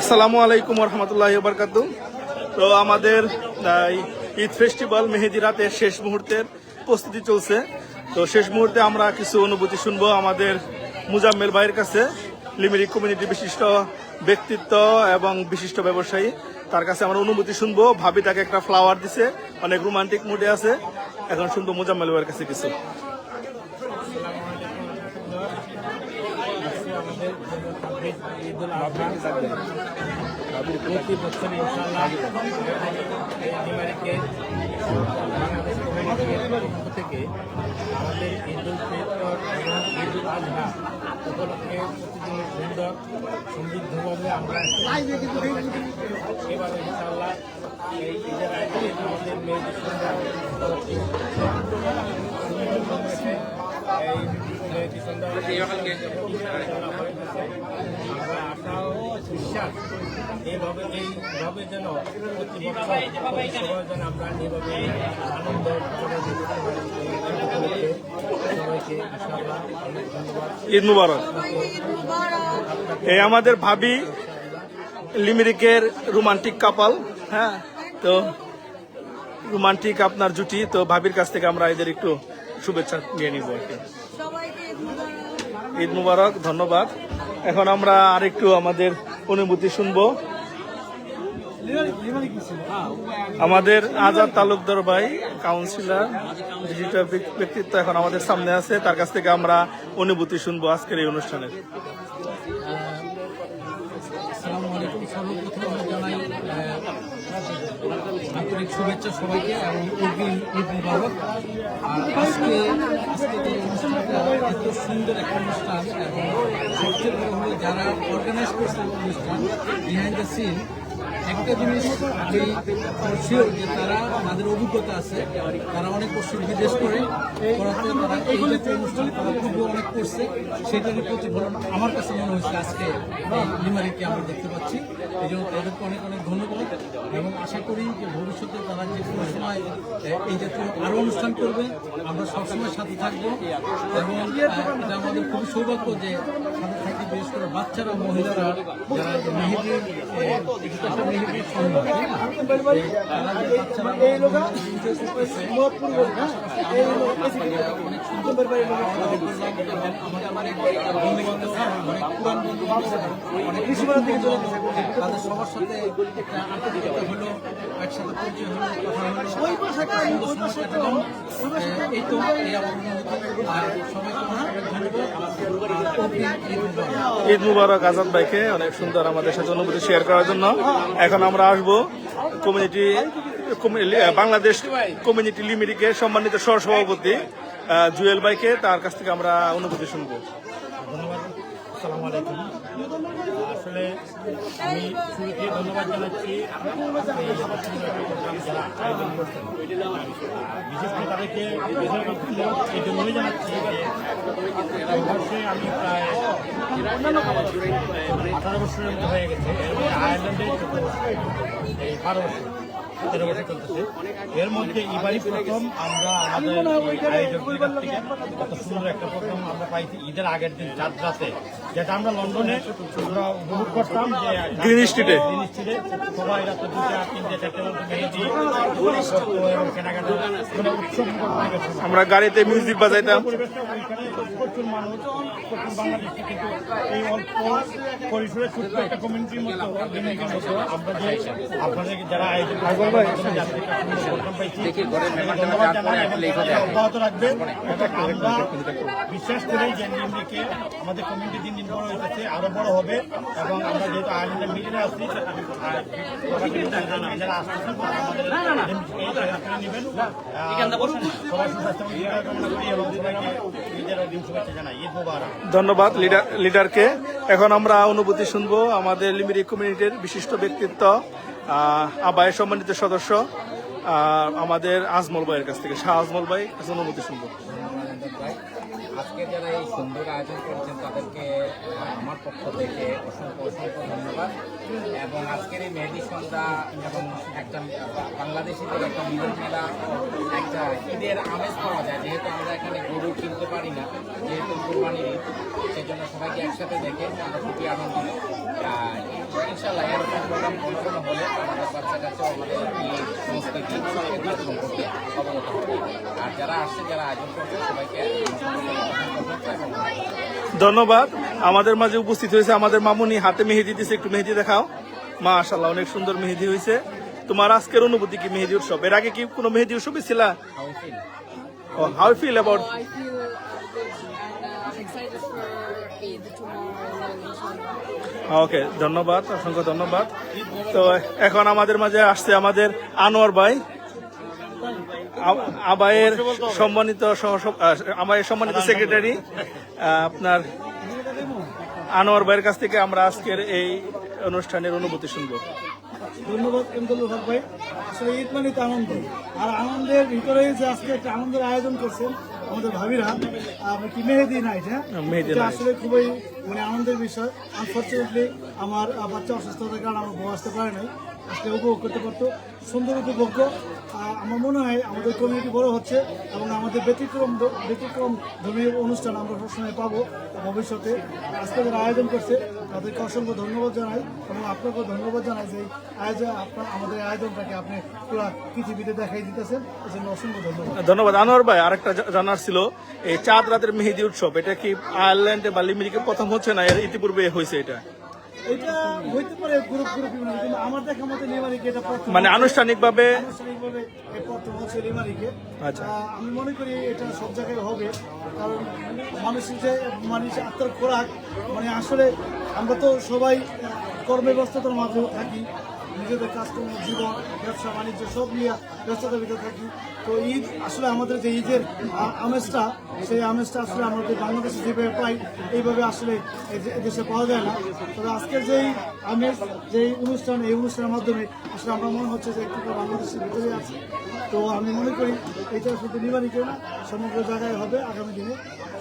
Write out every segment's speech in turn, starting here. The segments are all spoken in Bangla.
আসসালামু আলাইকুম রহমতুল্লাহি ওয়া বারাকাতুহু। তো আমাদের ঈদ ফেস্টিভ্যাল মেহেদি রাতের শেষ মুহূর্তের প্রস্তুতি চলছে। তো শেষ মুহূর্তে আমরা কিছু অনুভূতি শুনবো আমাদের মুজাম্মেল ভাইয়ের কাছে, লিমিরিক কমিউনিটি বিশিষ্ট ব্যক্তিত্ব এবং বিশিষ্ট ব্যবসায়ী। তার কাছে আমরা অনুভূতি শুনবো। ভাবি তাকে একটা ফ্লাওয়ার দিছে, অনেক রোমান্টিক মুডে আছে। এখন শুনবো মুজাম্মেল ভাইয়ের কাছে কিছু। প্রতি বছর ইনশাআল্লাহ থেকে আমাদের ঈদুল ফিতর এবং ঈদুল আজহা উপলক্ষে প্রতিদিনের সুন্দর সমৃদ্ধভাবে আমরা এবারে ইনশাআল্লাহ এই ঈদের আগে আমাদের মেয়েদের সুন্দর এই মেয়েদের সুন্দর আমরা আশাও বিশ্বাস এইভাবে যেন প্রতি বছর সবাই যেন আমরা এইভাবে আনন্দ সবাইকে ইনশাআল্লাহ ধন্যবাদ। ঈদ মুবারক। এই আমাদের ভাবি লিমিরিকের রোমান্টিক কাপাল। হ্যাঁ, তো রোমান্টিক আপনার জুটি। তো ভাবির কাছ থেকে আমরা এদের একটু শুভেচ্ছা নিয়ে নিব আর কি। ঈদ মুবারক, ধন্যবাদ। এখন আমরা আরেকটু আমাদের অনুভূতি শুনবো। আমাদের আজাদ তালুকদার ভাই, কাউন্সিলর, ডিজিটাল ব্যক্তিত্ব এখন আমাদের সামনে আছে। তার কাছ থেকে আমরা অনুভূতি শুনবো আজকের এই অনুষ্ঠানের। আসসালামু আলাইকুম। সর্বপ্রথম আমরা জানাই আন্তরিক শুভেচ্ছা সবাইকে এবং ঈদ মুবারক। আর আজকে যে অনুষ্ঠানটা এত সুন্দর একটা অনুষ্ঠান এবং সবচেয়ে বড় হলো যারা অর্গানাইজ করছে অনুষ্ঠান, বিহাইন্ড দ্য সিন, একটা জিনিস আমি শিওর যে তারা তাদের অভিজ্ঞতা আছে, তারা অনেক বছর বিদেশ করে করাতে তারা এই জাতীয় অনুষ্ঠান তারা পূর্বে অনেক করছে, সেটারই প্রতিফলন আমার কাছে মনে হয়েছে আজকে লিমারিকে আমরা দেখতে পাচ্ছি। এই জন্য তাদেরকে অনেক অনেক ধন্যবাদ এবং আশা করি যে ভবিষ্যতে তারা যে কোনো সময় এই জাতীয় আরও অনুষ্ঠান করবে, আমরা সবসময় সাথে থাকবো। এবং এটা আমাদের খুবই সৌভাগ্য যে সাথে থাকি, বিশেষ করে বাচ্চারা, মহিলারা যারা মেহেদির মেহেদির সম্মান, তারা যে বাচ্চারা অনেক সুন্দর অনেক বন্ধুবান্ধব, অনেক পুরান বন্ধুবান্ধব, অনেক তাদের সবার সাথে একটা আন্তরিকতা হলো, একসাথে পরিচয় হলো, কথা হলো, এই তো এই আমার ঈদ মুবারক আজাদ ভাইকে, অনেক সুন্দর আমাদের সাথে অনুভূতি শেয়ার করার জন্য। এখন আমরা আসবো বাংলাদেশ কমিউনিটি লিমিটেডের সম্মানিত সহসভাপতি জুয়েল ভাইকে। তার কাছ থেকে আমরা অনুভূতি শুনবো। ধন্যবাদ। আসসালামু আলাইকুম। আসলে আমি শুরুতে ধন্যবাদ জানাচ্ছি যারা আয়োজন করছেন, বিশেষ করে তাদেরকে এই জন্যই জানাচ্ছি যে বর্ষে আমি প্রায় 18 বছরের মতো হয়ে গেছে। আয়ারল্যান্ডে 12 বছর, 13 বছর চলতেছে। এর মধ্যে এবারই প্রথম আমরা আমাদের আয়োজকদের কাছ থেকে এত সুন্দর একটা প্রথম আমরা পাইছি ঈদের আগের দিন চাঁদ রাতে, যেটা আমরা লন্ডনে আমরা উপভোগ করতাম যে গ্রিন স্ট্রিটে সবাই রাতে 2টা 3টে 4টে মতো মেহেদি এবং কেনাকাটা মানে উৎসব আমরা গাড়িতে মিউজিক বাজাইতাম। পরিবেশটা ওইখানে প্রচুর মানুষ, প্রচুর বাংলাদেশে, কিন্তু এই অল্প পরিসরে ছোট্ট একটা কমিউনিটির মতো আমরা যে আপনাদের যারা আয়োজন অব্যাহত রাখবে। আমরা বিশ্বাস করি যে লিমরিকে আমাদের কমিউনিটি দিন দিন বড় হইতেছে, আরো বড় হবে। এবং আমরা যেহেতু আয়ারল্যান্ডের মিডিয়ারে আসছি, যারা আসতেছেন নেবেন, সবার সুস্বাস্থ্য কামনা করি এবং সবাইকে ঈদের দিন শুভেচ্ছা জানাই। ঈদ মুবারক। ধন্যবাদ লিডারকে। এখন আমরা অনুভূতি শুনবো আমাদের লিমিরিক কমিউনিটির বিশিষ্ট ব্যক্তিত্ব, আবায়ের সম্মানিত সদস্য আমাদের আজমল ভাইয়ের কাছ থেকে। শাহ আজমল ভাই অনুভূতি শুনবো। আজকে যারা এই সুন্দর আয়োজন করেছেন তাদেরকে আমার পক্ষ থেকে অসংখ্য ধন্যবাদ। এবং আজকের এই মেহেদি সন্ধ্যা এবং একটা বাংলাদেশিদের একটা মিলন মেলা, একটা ঈদের আমেজ পাওয়া যায়। যেহেতু আমরা এখানে গরু কিনতে পারি না, যেহেতু কোরবানির ঈদ, সেই জন্য সবাইকে একসাথে দেখে আমরা খুবই আনন্দিত। ইনশাআল্লাহ এরকম প্রোগ্রাম কোনো কোনো হলে আমাদের বাচ্চা কাছে আমাদের এই সংস্কৃতি সংস্কৃতি সম্পর্কে অবগত হবে। আর যারা আসছে, যারা আয়োজন করছে, সবাইকে ধন্যবাদ। আমাদের মাঝে উপস্থিত হয়েছে আমাদের মামুনি, হাতে মেহেদি দিছে, একটু মেহেদি দেখাও। মাশাআল্লাহ, অনেক সুন্দর মেহেদি হয়েছে। তোমার আজকের অনুভূতি কি মেহেদি উৎসব? এর আগে কি কোনো মেহেদি উৎসবে ছিলা? How you feel about? I feel good and excited for Eid tomorrow. ওকে, ধন্যবাদ, অসংখ্য ধন্যবাদ। তো এখন আমাদের মাঝে আসছে আমাদের আনোয়ার ভাই, আবায়ের সম্মানিত আবায়ের সম্মানিত সেক্রেটারি। আপনার আনোয়ার ভাইয়ের কাছ থেকে আমরা আজকের এই অনুষ্ঠানের অনুভূতি শুনবো। ধন্যবাদ এমদুল হক ভাই। আসলে ঈদ মানে তো আনন্দ, আর আনন্দের ভিতরে যে আজকে একটা আনন্দের আয়োজন করছেন আমাদের ভাবিরা, কি মেহেদি নাইট, হ্যাঁ, মেহেদি এটা নাইট। আসলে খুবই মানে আনন্দের বিষয়। আনফর্চুনেটলি আমার বাচ্চা অসুস্থতার কারণে আমার বউ আসতে পারে নাই, আসলে উপভোগ করতে পারতো, সুন্দর উপভোগ্য। আমার মনে হয় আমাদের কমিউনিটি বড় হচ্ছে এবং আমাদের ব্যতিক্রম ধর্মীয় অনুষ্ঠান আমরা সবসময় পাবো ভবিষ্যতে। আজকে যারা আয়োজন করছে তাদেরকে অসংখ্য ধন্যবাদ জানাই এবং আপনাকেও ধন্যবাদ জানাই যে আমাদের আয়োজনটাকে আপনি পুরো পৃথিবীতে দেখাই দিতেছেন, এজন্য অসংখ্য ধন্যবাদ। ধন্যবাদ আনোয়ার ভাই। আরেকটা জানার ছিল, এই চাঁদ রাতের মেহেদি উৎসব, এটা কি আয়ারল্যান্ডে বা লিমিরিকে প্রথম হচ্ছে না এর ইতিপূর্বে হয়েছে? এটা হইতে পারে গ্রুপ কিন্তু আমার দেখা মতো লিমারিকে এটা প্রথম, মানে আনুষ্ঠানিকভাবে এই প্রথম হচ্ছে লিমারিকে। আচ্ছা। আমি মনে করি এটা সব জায়গায় হবে, কারণ মানুষের যে আত্মার খোরাক, মানে আসলে আমরা তো সবাই কর্মের ব্যস্ততার মাঝে থাকি, নিজেদের কাজকর্ম, জীবন, ব্যবসা বাণিজ্য সব নিয়ে ব্যস্ততার ভিতরে থাকি। তো ঈদ আসলে আমাদের যে ঈদের আমেজটা, সেই আমেজটা আসলে আমাদের বাংলাদেশে যেভাবে পাই এইভাবে আসলে দেশে পাওয়া যায় না। তবে আজকের যেই আমেজ, যেই অনুষ্ঠান, এই অনুষ্ঠানের মাধ্যমে আসলে আমরা মনে হচ্ছে যে একটু বাংলাদেশের ভিতরে আছে। তো আমি মনে করি এটা শুধু নিবারিত না, সমগ্র জায়গায় হবে আগামী দিনে,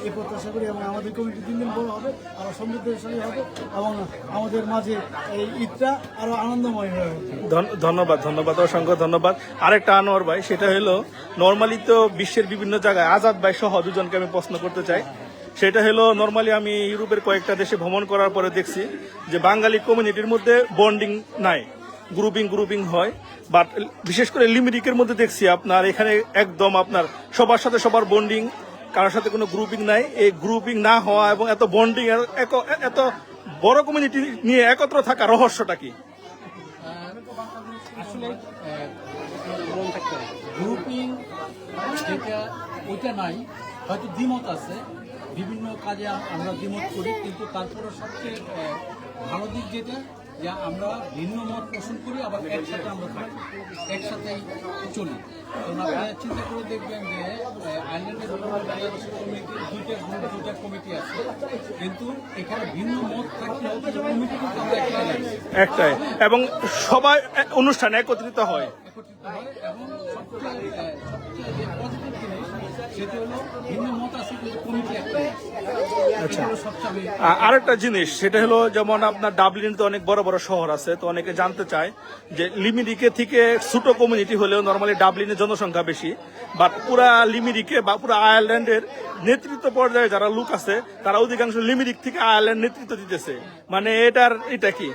এই প্রত্যাশা করি। এবং আমাদের কমিটি দিন দিন বড় হবে, আরো সমৃদ্ধশালী হবে এবং আমাদের মাঝে এই ঈদটা আরো আনন্দময় হয়ে হবে। ধন্যবাদ, অসংখ্য ধন্যবাদ। আরেকটা আনোয়ার ভাই, সেটা হলো নর্মালি তো বিশ্বের বিভিন্ন জায়গায়, আজাদ ভাই সহ দুজনকে আমি প্রশ্ন করতে চাই, সেটা হলো নর্মালি আমি ইউরোপের কয়েকটা দেশে ভ্রমণ করার পরে দেখছি যে বাঙালি কমিউনিটির মধ্যে বন্ডিং নাই, গ্রুপিং হয়। বাট বিশেষ করে লিমিরিকের মধ্যে দেখছি আপনার এখানে একদম আপনার সবার সাথে সবার বন্ডিং, কারোর সাথে কোনো গ্রুপিং নাই। এই গ্রুপিং না হওয়া এবং এত বন্ডিং, এত বড় কমিউনিটি নিয়ে একত্র থাকা রহস্যটা কি? আসলে গ্রুপিং যেটা ওইটা নাই, হয়তো দ্বিমত আছে, বিভিন্ন কাজে আমরা দ্বিমত করি, কিন্তু তারপরে সবচেয়ে ভালো দিক যেটা, যে আমরা ভিন্ন মত পোষণ করি, আবার একসাথে আমরা থাকি, একসাথেই চলি। কারণ আপনারা চিন্তা করে দেখবেন যে আইল্যান্ডের বাংলাদেশের কমিটির দুইটা কমিটি আছে, কিন্তু এখানে ভিন্ন মত থাকলেও কমিটি কিন্তু আমরা একটাই, এবং সবাই অনুষ্ঠানে একত্রিত হয়। একত্রিত হয়। এবং সবচেয়ে যে পজিটিভ জিনিস সেটা হলো ভিন্ন মত আছে কিন্তু কমিটি একটাই। আচ্ছা, সবচেয়ে আরেকটা জিনিস সেটা হলো, যেমন আপনার ডাবলিন তো অনেক বড় বড় শহর আছে, তো অনেকে জানতে চায় যে লিমিরিকে থেকে ছোট কমিউনিটি হলেও নর্মালি ডাবলিনের জনসংখ্যা বেশি, বাট পুরা লিমিরিকে বা পুরা আয়ারল্যান্ডের নেতৃত্ব পর্যায়ে যারা লোক আছে তারা অধিকাংশ লিমিরিক থেকে আয়ারল্যান্ড নেতৃত্ব দিতেছে, মানে এটা কি?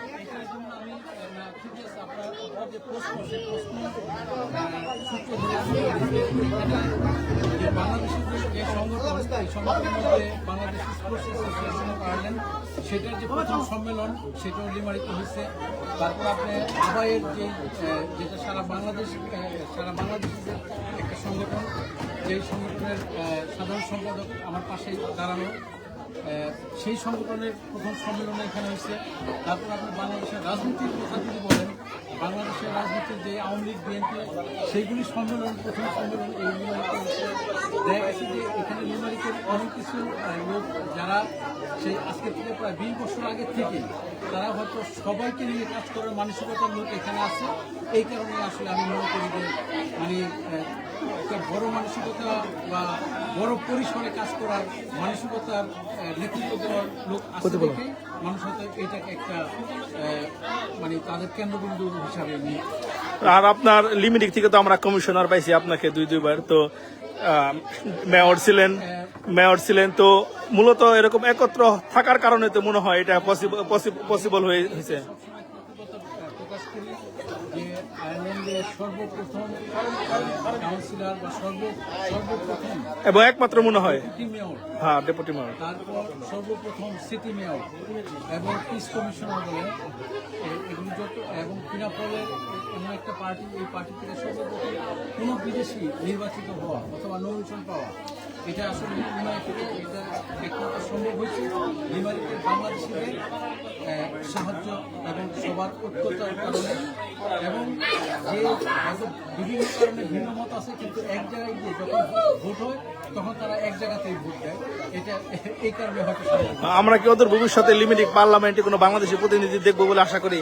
বাংলাদেশের যে সংগঠন, এই সংগঠনের মধ্যে Bangladesh sports association of Ireland, সেটার যে প্রথম সম্মেলন সেটাও লিমারিতে হয়েছে। তারপর আপনি আবায়ের যেটা সারা বাংলাদেশের একটা সংগঠন, যেই সংগঠনের সাধারণ সম্পাদক আমার পাশেই দাঁড়ানো, সেই সংগঠনের প্রথম সম্মেলন এখানে হয়েছে। তারপর আপনি বাংলাদেশের রাজনীতির কথা যদি বলেন, বাংলাদেশের রাজনীতির যে আওয়ামী লীগ, বিএনপি, সেইগুলি সম্মেলন, প্রথম সম্মেলন এই লিমারিতে হয়েছে। দেখা গেছে যে এখানে লিমারিকের অনেক কিছু লোক যারা সেই আজকে থেকে প্রায় 20 বছর আগে থেকে তারা হয়তো সবাইকে নিয়ে কাজ করার মানসিকতার লোক এখানে আছে। এই কারণে আসলে আমি মনে করি যে মানে একটা বড় মানসিকতা বা বড় পরিসরে কাজ করার মানসিকতার নেতৃত্ব দেওয়ার লোক আছে দেখেই মানুষ হয়তো এটাকে একটা মানে তাদের কেন্দ্রবিন্দু হিসাবে নিয়ে। আর আপনার লিমিরিক থেকে তো আমরা কমিশনার পাইছি আপনাকে দুইবার, তো মেয়র ছিলেন, তো মূলত এরকম একত্র থাকার কারণে তো মনে হয় এটা পসিবল হয়েছে। করি যে আয়ারল্যান্ডের সর্বপ্রথম কাউন্সিলর বা সর্বপ্রথম এবং একমাত্র মনে হয় সিটি মেয়র, হ্যাঁ ডেপুটি মেয়র, তারপর সর্বপ্রথম সিটি মেয়র এবং পিস কমিশনার বলে এগুলি যত, এবং পিনাপলের এমন একটা পার্টি, এই পার্টি থেকে সর্বপ্রথম কোনো বিদেশি নির্বাচিত হওয়া অথবা নমিনেশন পাওয়া, এটা আসলে লিমারি থেকে এটা একমাত্র সম্ভব হয়েছে লিমারিতে বাংলাদেশিদের সাহায্য এবং সবার ঐক্যতার কারণে, এবং যে হয়তো বিভিন্ন কারণে ভিন্ন মত আছে কিন্তু এক জায়গায় গিয়ে যখন ভোট হয় তখন তারা এক জায়গাতেই ভোট দেয়, এটা এই কারণে হয়তো সম্ভব। আমরা কি ওদের ভবিষ্যতে লিমিটেড পার্লামেন্টে কোনো বাংলাদেশি প্রতিনিধি দেখবো বলে আশা করি?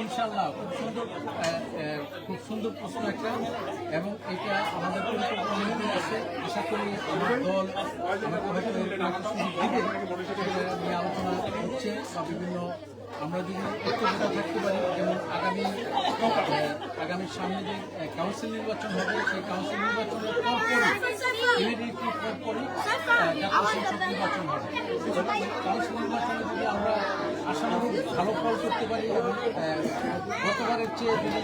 ইনশাল্লাহ খুব সুন্দর প্রশ্ন একটা, এবং এটা আমাদের পরিকল্পনা মধ্যে আছে। আশা করি আমার দল আমাকে হয়তো একটা সুযোগ দিবে, এটা নিয়ে আলোচনা হচ্ছে বা বিভিন্ন আমরা যদি ঐক্যবদ্ধ থাকতে পারি, যেমন আগামী সামনে যে কাউন্সিল নির্বাচন হবে সেই কাউন্সিল নির্বাচনের পরপরই ইমিডিয়েটলি পরপরই জাতীয় সংসদ নির্বাচন হবে। কাউন্সিল নির্বাচনে যদি আমরা আশানুরূপ ভালো ফল করতে পারি এবং গতবারের চেয়ে যদি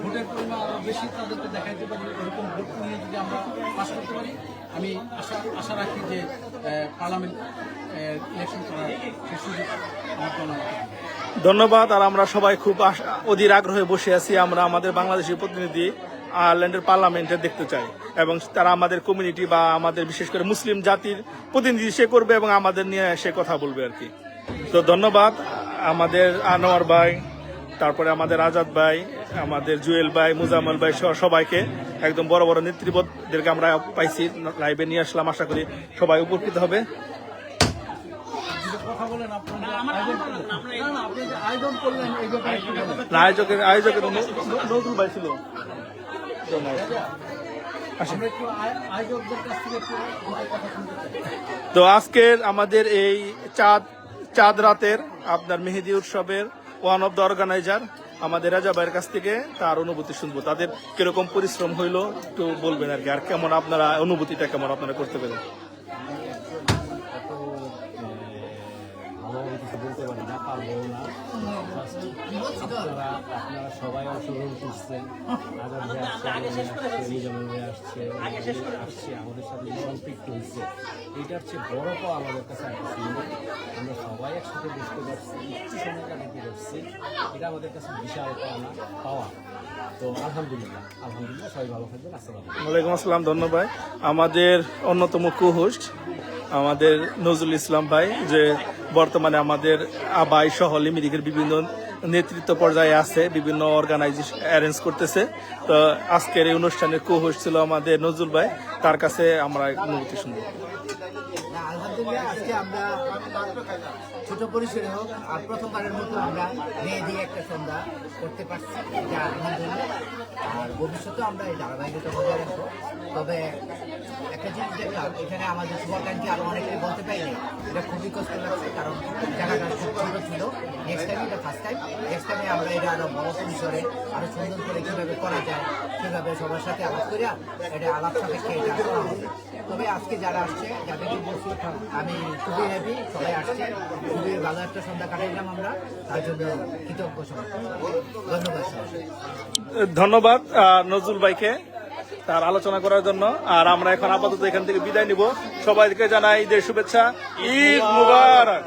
ভোটের পরিমাণ আরও বেশি তাদেরকে দেখাইতে পারি, এরকম ভোট নিয়ে যদি আমরা পাস করতে পারি, আমি আশা রাখি যে পার্লামেন্ট ইলেকশন করার সেই সুযোগ আমার জন্য। ধন্যবাদ। আর আমরা সবাই খুব অধীর আগ্রহে বসে আছি, আমরা আমাদের বাংলাদেশি প্রতিনিধি আয়ারল্যান্ডের পার্লামেন্টে দেখতে চাই, এবং তারা আমাদের কমিউনিটি বা আমাদের বিশেষ করে মুসলিম জাতির প্রতিনিধি সে করবে এবং আমাদের নিয়ে সে কথা বলবে আর কি। তো ধন্যবাদ আমাদের আনোয়ার ভাই, তারপরে আমাদের আজাদ ভাই, আমাদের জুয়েল ভাই, মুজাম্মল ভাই সহ সবাইকে, একদম বড় বড় নেতৃবৃন্দদেরকে আমরা পাইছি, লাইভে নিয়ে আসলাম। আশা করি সবাই উপকৃত হবে। কথা বলেন আপনারা আয়োজন করলেন, না না আপনি যে আয়োজন করলেন এই ব্যাপারে কি বলেন? আয়োজকের নজরুল ভাই ছিল। আমরা একটু আয়োজকদের কাছ থেকে একটু কথা শুনতে চাই। তো আজকের আমাদের এই চাঁদ রাতের আপনার মেহেদি উৎসবের ওয়ান অফ দ্য অর্গানাইজার আমাদের রাজা ভাইয়ের কাছ থেকে তার অনুভূতি শুনবো, তাদের কিরকম পরিশ্রম হইলো একটু বলবেন আর কি, আর কেমন আপনারা অনুভূতিটা কেমন আপনারা করতে পারেন। ভালোভাবে কিছু বলতে পারি না, পারবো না। আপনারা সবাই অংশগ্রহণ করছেন, আজাদ ভাই আসছে, মিজানুর ভাই আসছে, আমাদের সাথে সম্পৃক্ত হয়েছে। এটার চেয়ে বড় পাওয়া আমাদের কাছে একটা ছিল, আমরা সবাই একসাথে বুঝতে পারছি, একটু সময় কাটাতে পারছি, এটা আমাদের কাছে বিশাল পাওয়া। তো আলহামদুলিল্লাহ সবাই ভালো থাকবেন। আসসালাম ওয়ালাইকুম আসসালাম। ধন্যবাদ আমাদের অন্যতম কো-হোস্ট আমাদের নজরুল ইসলাম ভাই, যে বর্তমানে আমাদের আবাই সহ লিমিরিকের বিভিন্ন নেতৃত্ব পর্যায়ে আছে, বিভিন্ন অর্গানাইজেশন অ্যারেঞ্জ করতেছে। তো আজকের এই অনুষ্ঠানের কো-হোস্ট ছিল আমাদের নজরুল ভাই, তার কাছে আমরা অনুভূতি শুনবো। আলহামদুলিল্লাহ আজকে আমরা ছোট পরিসরে হোক আর প্রথমবারের মতো আমরা মেহেদি একটা সন্ধ্যা করতে পারছি, এটা আলহামদুলিল্লাহ। আর ভবিষ্যতেও আমরা এই ধারাবাহিকতা বজায় রাখবো। তবে একটা জিনিস দেখলাম, এখানে আমাদের শুভাকাঙ্ক্ষী আরও অনেকেই বলতে পারিনি, এটা খুবই কষ্ট লাগছে, কারণ জায়গাটা খুব ছোটো ছিল। নেক্সট টাইম এটা ফার্স্ট টাইম, নেক্সট টাইমে আমরা এটা আরও বড় পরিসরে আরও সুন্দর করে কীভাবে করা যায় সেভাবে সবার সাথে আলাপ করিয়া এটা আলাপ সাপেক্ষে এটা করা হবে। তবে আজকে যারা আসছে, যাদেরকে বলছি, আমি খুবই হ্যাপি, সবাই আসছে, খুবই ভালো একটা সন্ধ্যা কাটাইলাম আমরা, তার জন্য কৃতজ্ঞ সবাই। ধন্যবাদ সবাই। ধন্যবাদ নজরুল ভাইকে তার আলোচনা করার জন্য। আর আমরা এখন আপাতত এখান থেকে বিদায় নিব। সবাইকে জানাই ঈদের শুভেচ্ছা, ঈদ মুবারক।